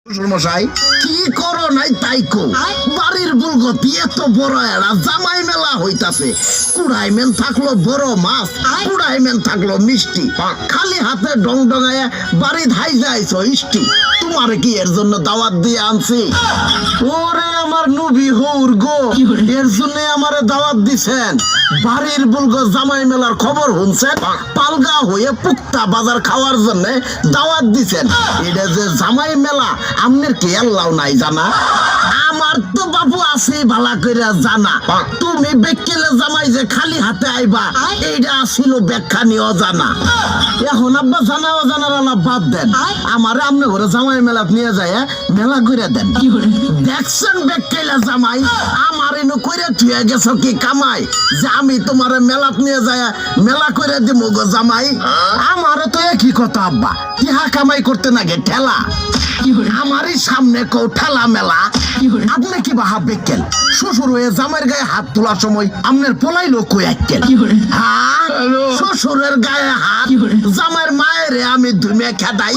মশাই কি করো নাই তাই কো বাড়ির বুলগতি এত বড় এরা জামাই মেলা হইতাছে কুড়াইমেন থাকলো বড় মাছ কুড়াইমেন থাকলো মিষ্টি খালি হাতে ডং ডঙায় বাড়ি ধাই যাইছো ইষ্টি তোমার কি এর জন্য দাওয়াত দিয়ে আনছি ওরে আমার নবী হৌর গো এর জন্য আমারে দাওয়াত দিছেন বাড়ির বুলগো জামাই মেলার খবর শুনছেন পালগা হয়ে পুক্তা বাজার খাওয়ার জন্য দাওয়াত দিছেন এটা যে জামাই মেলা আমনের কি আল্লাহ নাই জানা আমার তো বাবু আছে ভালা কইরা জানা তুমি বেকেলে জামাই যে খালি হাতে আইবা এইটা ছিল ব্যাখ্যা নিও জানা এখন আব্বা জানা অজানার আলাপ বাদ দেন আমারে আমনে ঘরে জামাই মেলা নিয়ে যায় মেলা কইরা দেন দেখছেন বেকেলে জামাই আমার এনে কইরা থুয়ে গেছো কি কামাই যে আমি তোমারে মেলাত নিয়ে যায় মেলা কইরা দিমু গো জামাই আমারে তো একই কথা আব্বা ইহা কামাই করতে নাগে ঠেলা আমারই সামনে কো ঠেলা মেলা আপনি কি বাহা বেকেল শ্বশুর হয়ে জামাইয়ের গায়ে হাত তোলার সময় আমনের পোলাইলো কই আইকেল হ্যাঁ শ্বশুরের গায়ে হাত জামাইয়ের মায়ের আমি ধুমে খেদাই